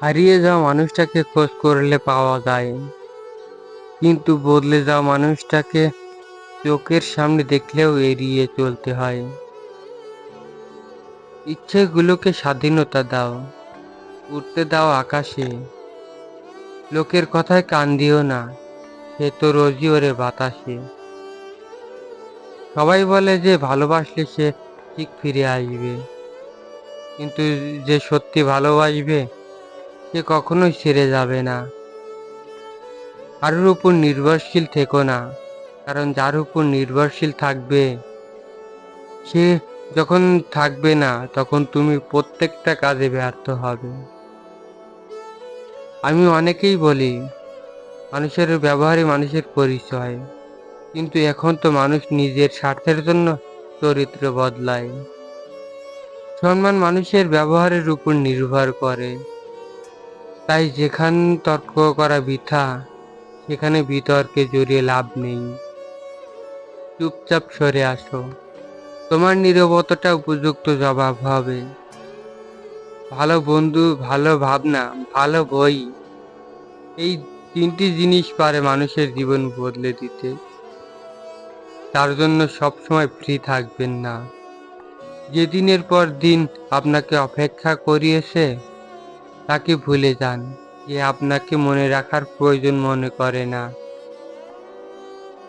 হারিয়ে যাওয়া মানুষটাকে খোঁজ করলে পাওয়া যায়, কিন্তু বদলে যাওয়া মানুষটাকে চোখের সামনে দেখলেও এড়িয়ে চলতে হয়। ইচ্ছেগুলোকে স্বাধীনতা দাও, উড়তে দাও আকাশে। লোকের কথায় কান দিও না, সে তো রোজই ওরে বাতাসে। সবাই বলে যে ভালোবাসলে সে ঠিক ফিরে আসবে, কিন্তু যে সত্যি ভালোবাসবে সে কখনোই ছেড়ে যাবে না। কারোর উপর নির্ভরশীল থেকো না, কারণ যার উপর নির্ভরশীল থাকবে সে যখন থাকবে না তখন তুমি প্রত্যেকটা কাজে ব্যর্থ হবে। আমি অনেকেই বলি মানুষের ব্যবহারই মানুষের পরিচয়, কিন্তু এখন তো মানুষ নিজের স্বার্থের জন্য চরিত্র বদলায়। সম্মান মানুষের ব্যবহারের উপর নির্ভর করে, তাই যেখান তর্ক করা বৃথা সেখানে বিতর্কে জড়িয়ে লাভ নেই। চুপচাপ সরে আসো, তোমার নীরবতাটা উপযুক্ত জবাব হবে। ভালো বন্ধু, ভালো ভাবনা, ভালো বই, এই তিনটি জিনিস পারে মানুষের জীবন বদলে দিতে। তার জন্য সবসময় ফ্রি থাকবেন না। যে দিনের পর দিন আপনাকে অপেক্ষা করিয়েছে তাকে ভুলে যান, যে আপনাকে মনে রাখার প্রয়োজন মনে করে না।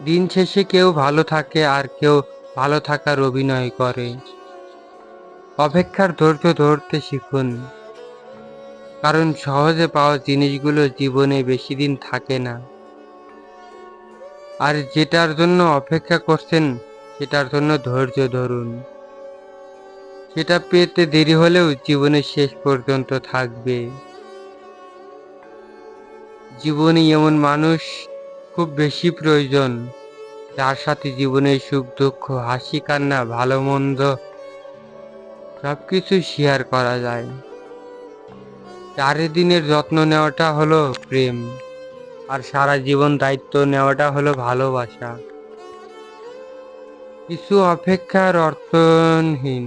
দিন শেষে কেউ ভালো থাকে আর কেউ ভালো থাকার অভিনয় করে। অপেক্ষার ধৈর্য ধরতে শিখুন, কারণ সহজে পাওয়া জিনিসগুলো জীবনে বেশি দিন থাকে না। আর যেটার জন্য অপেক্ষা করছেন সেটার জন্য ধৈর্য ধরুন। সেটা পেতে দেরি হলেও জীবনের শেষ পর্যন্ত থাকবে। জীবনে এমন মানুষ খুব বেশি প্রয়োজন, যার সাথে জীবনের সুখ দুঃখ হাসি কান্না ভালো মন্দ সবকিছু শেয়ার করা যায়। চারিদিনের যত্ন নেওয়াটা হলো প্রেম, আর সারা জীবন দায়িত্ব নেওয়াটা হলো ভালোবাসা। কিছু অপেক্ষার অর্থহীন,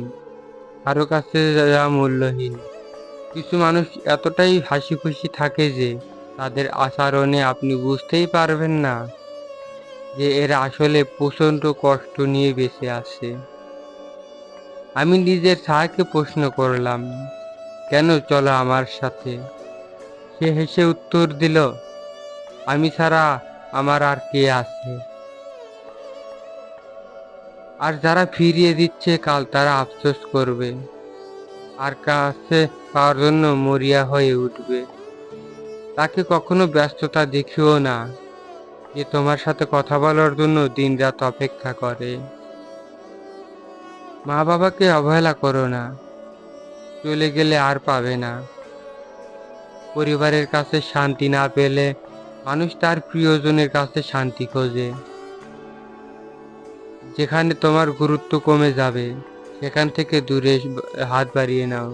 কারো কাছে যা মূল্যহীন। কিছু মানুষ এতটাই হাসি খুশি থাকে যে তাদের আচরণে আপনি বুঝতেই পারবেন না যে এরা আসলে প্রচণ্ড কষ্ট নিয়ে বেঁচে আছে। আমি নিজের ছায়াকে প্রশ্ন করলাম, কেন চলো আমার সাথে? সে হেসে উত্তর দিল, আমি ছাড়া আমার আর কে আছে? আর যারা ফিরিয়ে দিচ্ছে কাল তারা আফসোস করবে, আর কাছে পাওয়ার জন্য মরিয়া হয়ে উঠবে। তাকে কখনো ব্যস্ততা দেখিও না, যে তোমার সাথে কথা বলার জন্য দিনরাত অপেক্ষা করে। মা বাবাকে অবহেলা করো না, চলে গেলে আর পাবে না। পরিবারের কাছে শান্তি না পেলে মানুষ তার প্রিয়জনের কাছে শান্তি খোঁজে। যেখানে তোমার গুরুত্ব কমে যাবে সেখান থেকে দূরে হাত বাড়িয়ে নাও,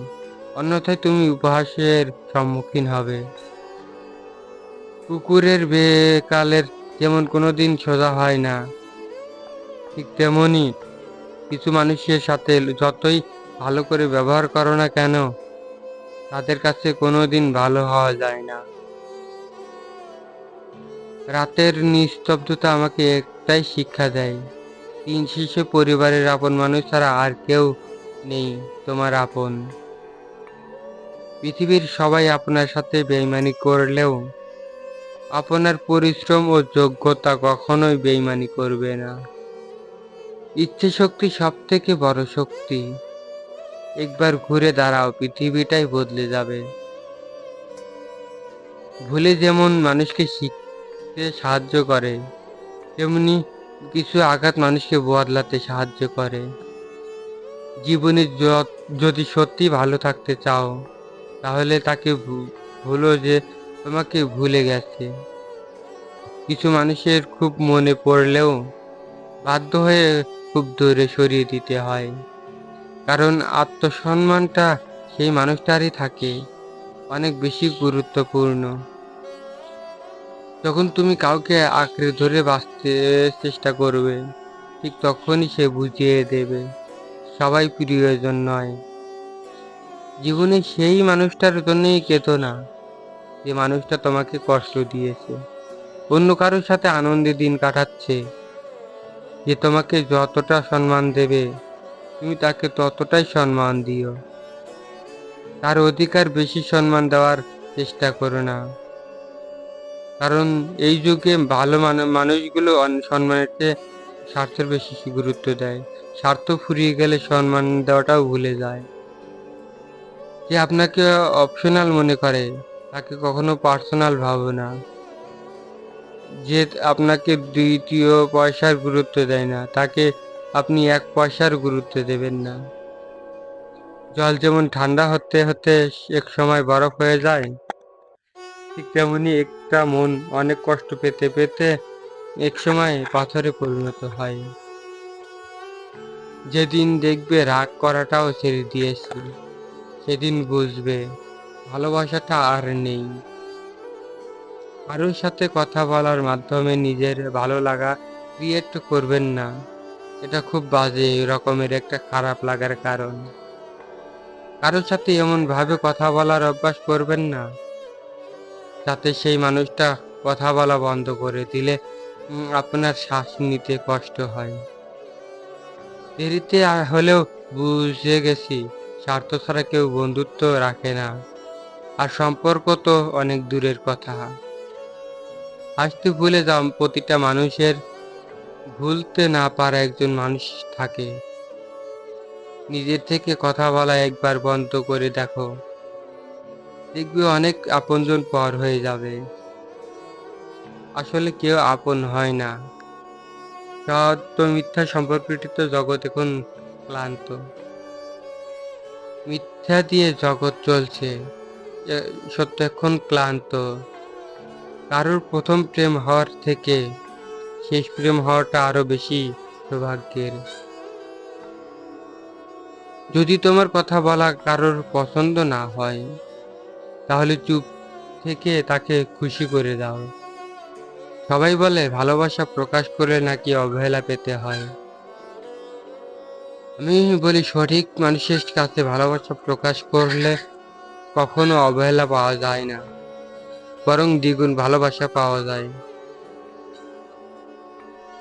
অন্যথায় তুমি উপহাসের সম্মুখীন হবে। কুকুরের বেকালের যেমন কোনোদিন সোজা হয় না, ঠিক তেমনি কিছু মানুষের সাথে যতই ভালো করে ব্যবহার করো না কেন তাদের কাছে কোনোদিন ভালো হওয়া যায় না। রাতের নিস্তব্ধতা আমাকে একটাই শিক্ষা দেয়, দিন শেষে পরিবারের আপন মানুষ ছাড়া আর কেউ নেই তোমার আপন। পৃথিবীর সবাই আপনার সাথে বেইমানি করলেও আপনার পরিশ্রম ও যোগ্যতা কখনোই বেইমানি করবে না। ইচ্ছে শক্তি সব থেকে বড় শক্তি। একবার ঘুরে দাঁড়াও, পৃথিবীটাই বদলে যাবে। ভুলে যেমন মানুষকে শিখতে সাহায্য করে, তেমনি কিছু আঘাত মানুষকে বদলাতে সাহায্য করে। জীবনে যদি সত্যি ভালো থাকতে চাও তাহলে তাকে ভুলো যে তোমাকে ভুলে গেছে। কিছু মানুষের খুব মনে পড়লেও বাধ্য হয়ে খুব দূরে সরিয়ে দিতে হয়, কারণ আত্মসম্মানটা সেই মানুষটারই থাকে অনেক বেশি গুরুত্বপূর্ণ। যখন তুমি কাউকে আঁকড়ে ধরে বাঁচতে চেষ্টা করবে, ঠিক তখনই সে বুঝিয়ে দেবে সবাই প্রিয়জন নয়। জীবনে সেই মানুষটার জন্যই কেঁদো না যে মানুষটা তোমাকে কষ্ট দিয়েছে, অন্য কারোর সাথে আনন্দে দিন কাটাচ্ছে, যে তোমাকে যতটা সম্মান দেবে তুমি তাকে ততটাই সম্মান দিও। তার অধিকার বেশি সম্মান দেওয়ার চেষ্টা করো না। কারণ এই যুগে ভালো মানুষগুলো সম্মানের চেয়ে স্বার্থের বেশি গুরুত্ব দেয়। স্বার্থ ফুরিয়ে গেলে সম্মান দেওয়াটাও ভুলে যায়। যে আপনাকে অপশনাল মনে করে তাকে কখনো পার্সোনাল ভাবো না। যে আপনাকে দ্বিতীয় পয়সার গুরুত্ব দেয় না তাকে আপনি এক পয়সার গুরুত্ব দেবেন না। জল যেমন ঠান্ডা হতে হতে এক সময় বরফ হয়ে যায়, ঠিক তেমনি একটা মন অনেক কষ্ট পেতে পেতে এক সময় পাথরে পরিণত হয়। যেদিন দেখবে রাগ করাটাও ছেড়ে দিয়েছি, সেদিন বুঝবে ভালোবাসাটা আর নেই। কারোর সাথে কথা বলার মাধ্যমে নিজের ভালো লাগা ক্রিয়েট করবেন না। এটা খুব বাজে রকমের একটা খারাপ লাগার কারণ। কারোর সাথে এমন ভাবে কথা বলার অভ্যাস করবেন না যাতে সেই মানুষটা কথা বলা বন্ধ করে দিলে আপনার শ্বাস নিতে কষ্ট হয়। দেরিতে হলেও বুঝে গেছি স্বার্থ ছাড়া কেউ বন্ধুত্ব রাখে না, আর সম্পর্ক তো অনেক দূরের কথা। হাসতে ভুলে যাও, প্রতিটা মানুষের ভুলতে না পারা একজন মানুষ থাকে। নিজের থেকে কথা বলা একবার বন্ধ করে দেখো, দেখবে অনেক আপনজন পর হয়ে যাবে। আসলে কেউ আপন হয় না। সত্য মিথ্যা সম্পর্কিত জগৎ এখন ক্লান্ত। মিথ্যা দিয়ে জগৎ চলছে, সত্য এখন ক্লান্ত। কারোর প্রথম প্রেম হওয়ার থেকে শেষ প্রেম হওয়াটা আরো বেশি সৌভাগ্যের। যদি তোমার কথা বলা কারোর পছন্দ না হয় তাহলে চুপ থেকে তাকে খুশি করে দাও। সবাই বলে ভালোবাসা প্রকাশ করলে নাকি অবহেলা পেতে হয়। আমি বলি সঠিক মানুষের কাছে ভালোবাসা প্রকাশ করলে কখনো অবহেলা পাওয়া যায় না, বরং দ্বিগুণ ভালোবাসা পাওয়া যায়।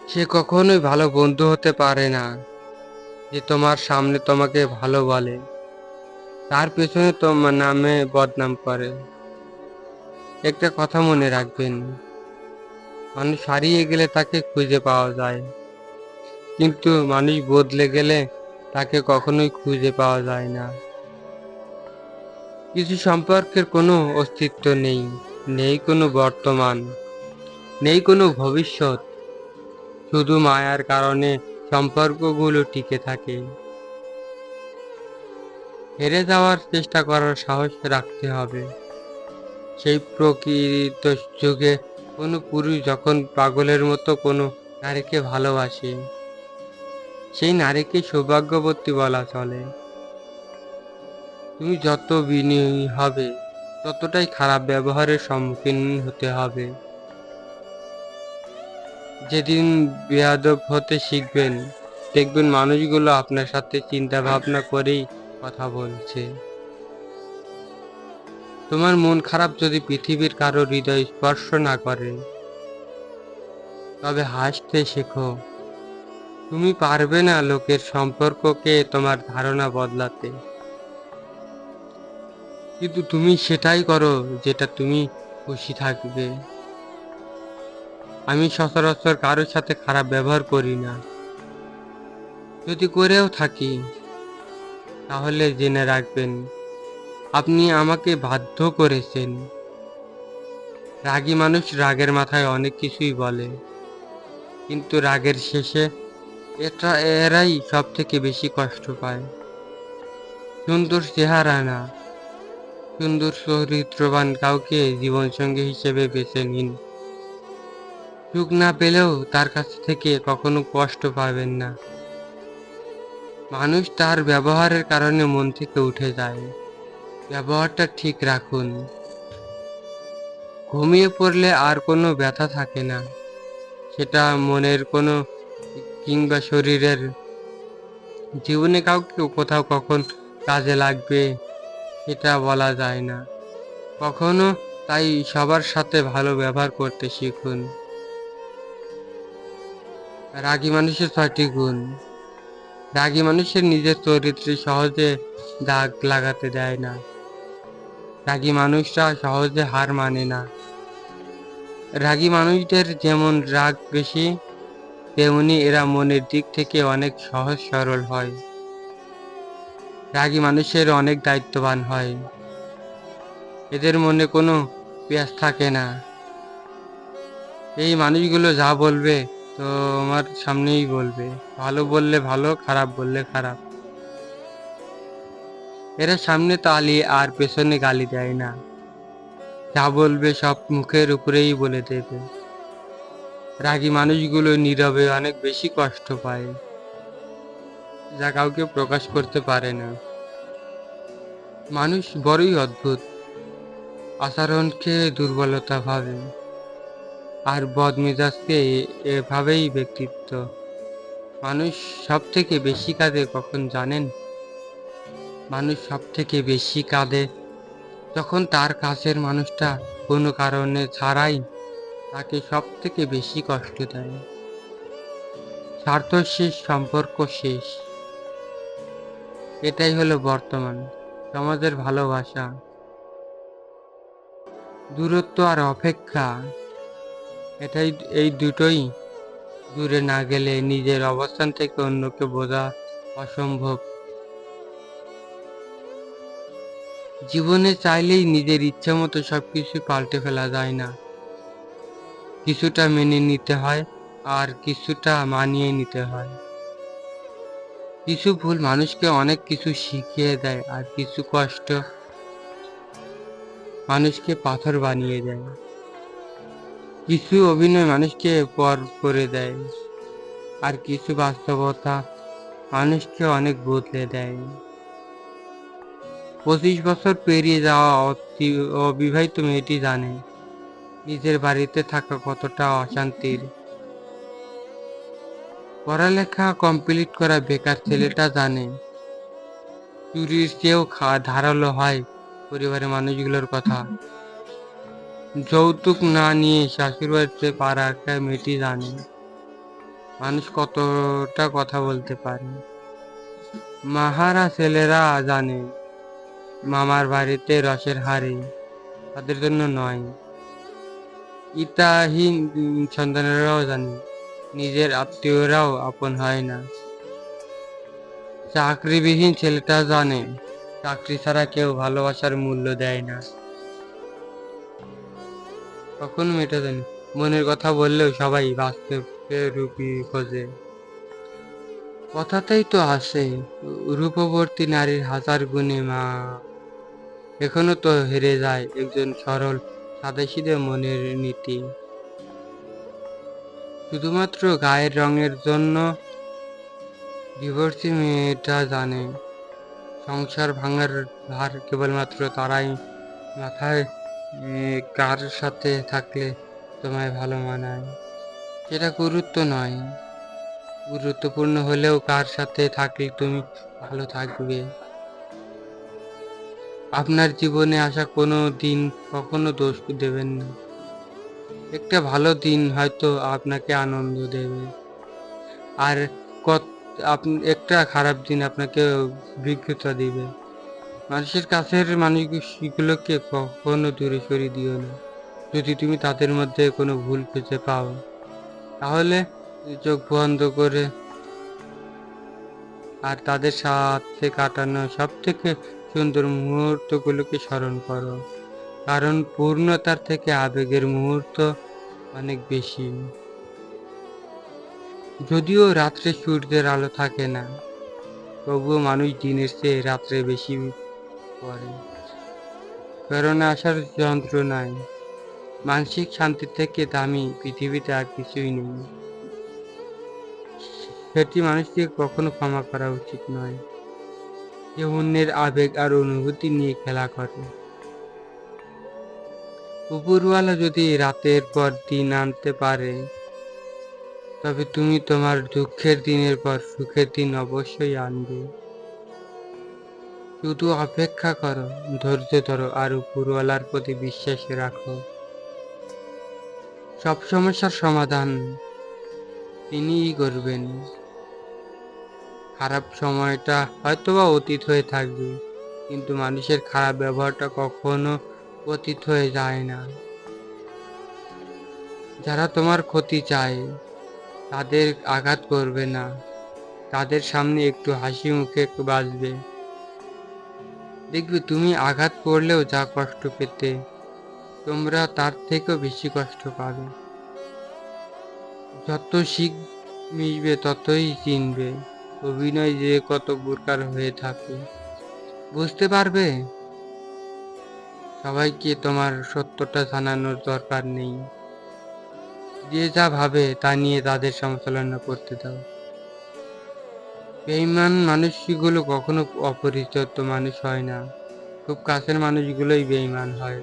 সে কখনোই ভালো বন্ধু হতে পারে না যে তোমার সামনে তোমাকে ভালো বলে, তার পেছনে তোমার নামে বদনাম করে। একটা কথা মনে রাখবেন, মানুষ হারিয়ে গেলে তাকে খুঁজে পাওয়া যায়, কিন্তু মানুষ বদলে গেলে তাকে কখনোই খুঁজে পাওয়া যায় না। কিছু সম্পর্কের কোনো অস্তিত্ব নেই, নেই কোনো বর্তমান, নেই কোনো ভবিষ্যৎ। শুধু মায়ার কারণে সম্পর্কগুলো টিকে থাকে। হেরে যাওয়ার চেষ্টা করার সাহস রাখতে হবে। সেই প্রকৃত যুগে কোনো পুরুষ যখন পাগলের মতো কোনো নারীকে ভালোবাসে, সেই নারীকে সৌভাগ্যবতী বলা চলে। তুমি যত বিনয়ী হবে ততটাই খারাপ ব্যবহারের সম্মুখীন হতে হবে। যেদিন বেয়াদব হতে শিখবেন, দেখবেন মানুষগুলো আপনার সাথে চিন্তা ভাবনা করেই কথা বলছে। তোমার মন খারাপ যদি পৃথিবীর কারো হৃদয় স্পর্শ না করে, তবে হাসতে শেখো। তুমি পারবে না লোকের সম্পর্ককে তোমার ধারণা বদলাতে, কিন্তু তুমি সেটাই করো যেটা তুমি খুশি থাকবে। আমি সচরাচর কারোর সাথে খারাপ ব্যবহার করি না, যদি করেও থাকি তাহলে জেনে রাখবেন আপনি আমাকে বাধ্য করেছেন। রাগী মানুষ রাগের মাথায় অনেক কিছুই বলে, কিন্তু রাগের শেষে এরাই সব থেকে বেশি কষ্ট পায়। সুন্দর চেহারা না, সুন্দর চরিত্রবান কাউকে জীবনসঙ্গী হিসেবে বেছে নিন। সুখ না পেলেও তার কাছ থেকে কখনো কষ্ট পাবেন না। মানুষ তার ব্যবহারের কারণে মন থেকে উঠে যায়, ব্যবহারটা ঠিক রাখুন। ঘুমিয়ে পড়লে আর কোনো ব্যথা থাকে না, সেটা মনের কোনো কিংবা শরীরের। জীবনে কাউকে কোথাও কখন কাজে লাগবে সেটা বলা যায় না। কখনো তাই সবার সাথে ভালো ব্যবহার করতে শিখুন। রাগী মানুষের ৬টি গুণ। রাগী মানুষের নিজের চরিত্রে সহজে দাগ লাগাতে দেয় না। রাগী মানুষরা সহজে হার মানে না। রাগী মানুষদের যেমন রাগ বেশি, তেমনি এরা মনের দিক থেকে অনেক সহজ সরল হয়। রাগী মানুষের অনেক দায়িত্ববান হয়। এদের মনে কোনো পেঁয়াজ থাকে না। এই মানুষগুলো যা বলবে তোমার সামনেই বলবে। ভালো বললে ভালো, খারাপ বললে খারাপ। এরা সামনে তালি আর পেছনে গালি দেয় না। যা বলবে সব মুখের উপরেই বলে দেবে। রাগী মানুষগুলো নীরবে অনেক বেশি কষ্ট পায়, যা কাউকে প্রকাশ করতে পারে না। মানুষ বড়ই অদ্ভুত, আচরণকে দুর্বলতা ভাবে আর বদমেজাজকে এভাবেই ব্যক্তিত্ব। মানুষ সব থেকে বেশি কাঁদে কখন জানেন? মানুষ সব থেকে বেশি কাঁদে যখন তার কাছের মানুষটা কোনো কারণে ছাড়াই তাকে সব থেকে বেশি কষ্ট দেয়। স্বার্থ শেষ, সম্পর্ক শেষ, এটাই হলো বর্তমান সমাজের ভালোবাসা। দূরত্ব আর অপেক্ষা, এটাই এই দুটোই দূরে না গেলে নিজের অবস্থান থেকে অন্যকে বোঝা অসম্ভব। জীবনে চাইলেই নিজের ইচ্ছা মতো সবকিছু পাল্টে ফেলা যায় না। কিছুটা মেনে নিতে হয় আর কিছুটা মানিয়ে নিতে হয়। কিছু ভুল মানুষকে অনেক কিছু শিখিয়ে দেয় আর কিছু কষ্ট মানুষকে পাথর বানিয়ে দেয়। কিছু অভিনয় মানুষকে পর করে দেয় আর কিছু বাস্তবতা মানুষকে অনেক বদলে দেয়। 25 বছর পেরিয়ে যাওয়া অবিবাহিত মেয়েটি জানে নিজের বাড়িতে থাকা কতটা অশান্তির। পড়ালেখা কমপ্লিট করা বেকার ছেলেটা জানে চুরির চেয়েও ধারালো হয় পরিবারের মানুষগুলোর কথা। যৌতুক না নিয়ে শ্বশুরবাড়িতে পাড়া একটা মেয়েটি জানে মানুষ কতটা কথা বলতে পারে। মাহারা ছেলেরা জানে মামার বাড়িতে রসের হাড়ি তাদের জন্য নয়। ইতাহীন সন্তানেরাও জানে নিজের আত্মীয়রাও আপন হয় না। চাকরিবিহীন ছেলেটা জানে চাকরি ছাড়া কেউ ভালোবাসার মূল্য দেয় না। কখনো মেয়েটা জানে মনের কথা বললেও সবাই বাস্তবে রূপী খোঁজে। কথাতেই তো আছে রূপবর্তী নারীর হাজার গুণে মা। এখনো তো হেরে যায় একজন সরল সাদাসিধে মনের নীতি। শুধুমাত্র গায়ের রঙের জন্য ডিভোর্সি মেয়েটা জানে সংসার ভাঙার ভার কেবলমাত্র তারাই মাথায় কার সাথে থাকলে তোমায় ভালো মানায় সেটা গুরুত্ব নয়। গুরুত্বপূর্ণ হলেও কার সাথে থাকলে তুমি ভালো থাকবে। আপনার জীবনে আসা কোনো দিন কখনো দোষ দেবেন না। একটা ভালো দিন হয়তো আপনাকে আনন্দ দেবে আর একটা খারাপ দিন আপনাকে অভিজ্ঞতা দিবে। মানুষের কাছের মানুষগুলোকে কখনো দূরে সরিয়ে দিও না। যদি তুমি তাদের মধ্যে কোনো ভুল খুঁজে পাও তাহলে চোখ বন্ধ করে আর তাদের সাথে কাটানো সব থেকে সুন্দর মুহূর্তগুলোকে স্মরণ করো, কারণ পূর্ণতার থেকে আবেগের মুহূর্ত অনেক বেশি। যদিও রাত্রে সূর্যের আলো থাকে না, তবুও মানুষ দিনের চেয়ে রাত্রে বেশি পড়ে। প্রেরণা আসার যন্ত্রণায় মানসিক শান্তি থেকে দামি পৃথিবীতে আর কিছুই নেই। সেটি মানুষকে কখনো ক্ষমা করা উচিত নয় যে অন্যের আবেগ আর অনুভূতি নিয়ে খেলা করে। উপরওয়ালা যদি রাতের পর দিন আনতে পারে তবে তুমি তোমার দুঃখের দিনের পর সুখের দিন অবশ্যই আনবে। শুধু অপেক্ষা করো, ধৈর্য ধরো আর উপরওয়ালার প্রতি বিশ্বাস রাখো। সব সমস্যার সমাধান তিনিই করবেন। খারাপ সময়টা হয়তোবা অতীত হয়ে থাকবে, কিন্তু মানুষের খারাপ ব্যবহারটা কখনো অতীত হয়ে যায় না। যারা তোমার ক্ষতি চায় তাদের আঘাত করবে না, তাদের সামনে একটু হাসি মুখে বাঁচবে। দেখবে তুমি আঘাত করলেও যা কষ্ট পেতে, তোমরা তার থেকেও বেশি কষ্ট পাবে। যত শিখ মিশবে ততই চিনবে অভিনয় যে কত প্রকার হয়ে থাকে। বুঝতে পারবে সবাইকে তোমার সত্যটা জানানোর দরকার নেই। যে যা ভাবে তা নিয়ে তাদের সমালোচনা করতে দাও। বেঈমান মানুষগুলো কখনো অপরিচিত মানুষ হয় না, খুব কাছের মানুষগুলোই বেঈমান হয়।